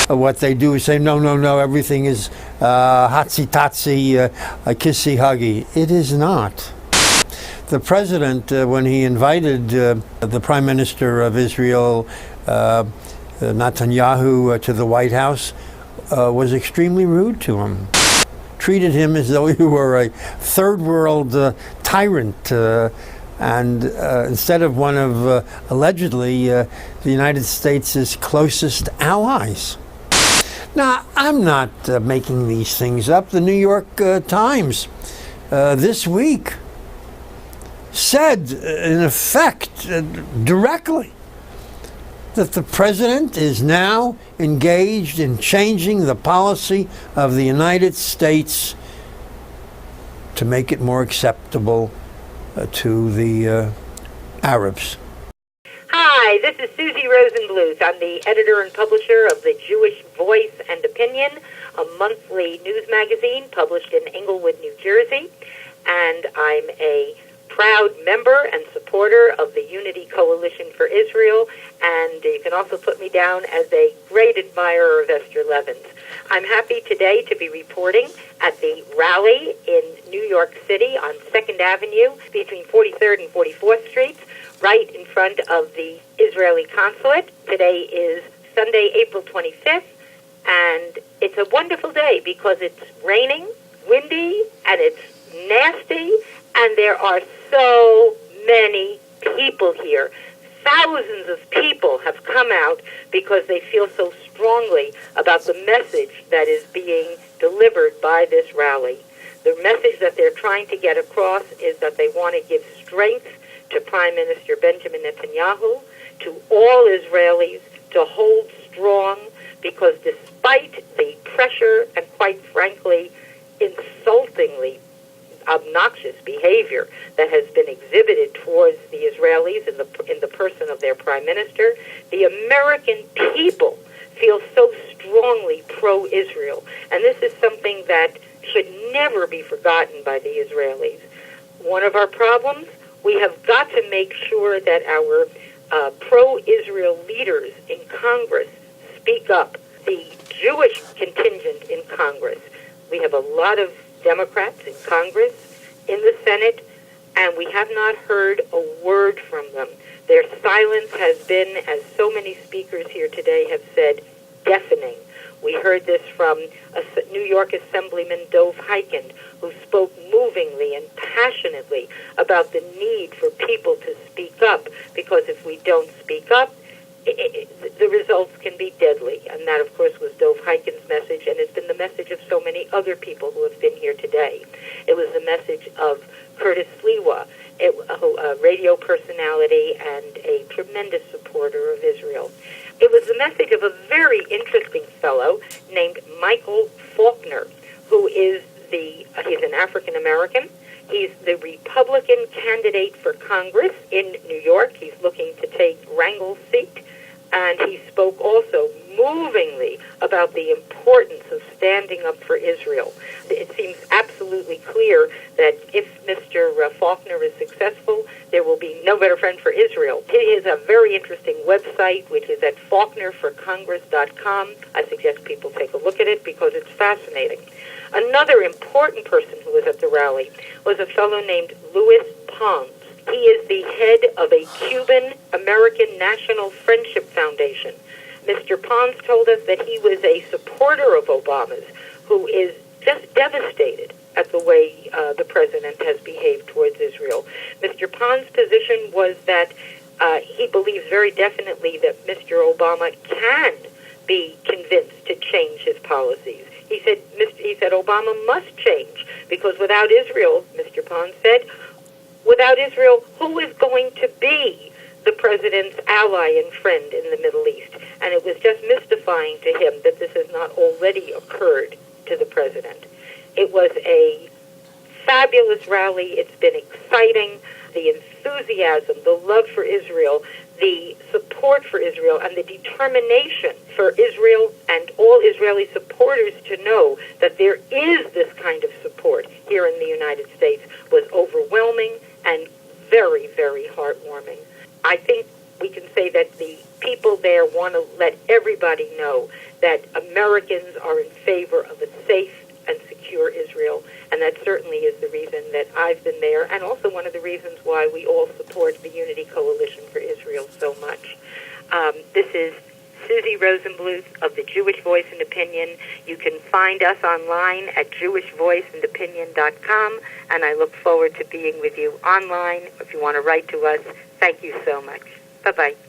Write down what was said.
what they do is say, no, everything is hotsy-totsy, kissy-huggy. It is not. The president, when he invited the Prime Minister of Israel, Netanyahu, to the White House, was extremely rude to him. Treated him as though he were a third world tyrant, and instead of one of allegedly the United States' closest allies. Now, I'm not making these things up. The New York Times this week said, in effect, directly, that the president is now engaged in changing the policy of the United States to make it more acceptable to the Arabs. Hi, this is Susi Rosenbluth. I'm the editor and publisher of the Jewish Voice and Opinion, a monthly news magazine published in Englewood, New Jersey, and I'm a proud member and supporter of the Unity Coalition for Israel, and you can also put me down as a great admirer of Esther Levens. I'm happy today to be reporting at the rally in New York City on 2nd Avenue between 43rd and 44th Streets, right in front of the Israeli consulate. Today is Sunday, April 25th, and it's a wonderful day because it's raining, windy, and it's nasty, and there are so many people here. Thousands of people have come out because they feel so strongly about the message that is being delivered by this rally. The message that they're trying to get across is that they want to give strength to Prime Minister Benjamin Netanyahu, to all Israelis, to hold strong, because despite the pressure and, quite frankly, insultingly obnoxious behavior that has been exhibited towards the Israelis in the person of their Prime Minister, the American people feel so strongly pro-Israel. And this is something that should never be forgotten by the Israelis. One of our problems, we have got to make sure that our pro-Israel leaders in Congress speak up. The Jewish contingent in Congress, we have a lot of Democrats in Congress, in the Senate, and we have not heard a word from them. Their silence has been, as so many speakers here today have said, deafening. We heard this from New York Assemblyman Dov Hikind, who spoke movingly and passionately about the need for people to speak up, because if we don't speak up, the results can be deadly. And that, of course, was Dov Hikind's message, and it's been the message of so many other people who have been here today. It was the message of Curtis Sliwa, a radio personality and a tremendous supporter of Israel. It was the message of a very interesting fellow named Michael Faulkner, who is he's an African-American. He's the Republican candidate for Congress in New York. He's looking to take Wrangel's seat. And he spoke also movingly about the importance of standing up for Israel. It seems absolutely clear that if Mr. Faulkner is successful, there will be no better friend for Israel. He has a very interesting website, which is at faulknerforcongress.com. I suggest people take a look at it because it's fascinating. Another important person who was at the rally was a fellow named Louis Pons. He is the head of a Cuban-American National Friendship Foundation. Mr. Pons told us that he was a supporter of Obama's, who is just devastated at the way the president has behaved towards Israel. Mr. Pons' position was that he believes very definitely that Mr. Obama can be convinced to change his policies. He said Obama must change, because without Israel, Mr. Pons said, without Israel, who is going to be the president's ally and friend in the Middle East? And it was just mystifying to him that this has not already occurred to the president. It was a fabulous rally. It's been exciting. The enthusiasm, the love for Israel, the support for Israel, and the determination for Israel and all Israeli supporters to know that there is this kind of support here in the United States was overwhelming and very, very heartwarming. I think we can say that the people there want to let everybody know that Americans are in favor of a safe and secure Israel, and that certainly is the reason that I've been there, and also one of the reasons why we all support the Unity Coalition for Israel so much. This is Susi Rosenbluth of the Jewish Voice and Opinion. You can find us online at jewishvoiceandopinion.com, and I look forward to being with you online. If you want to write to us, thank you so much. Bye-bye.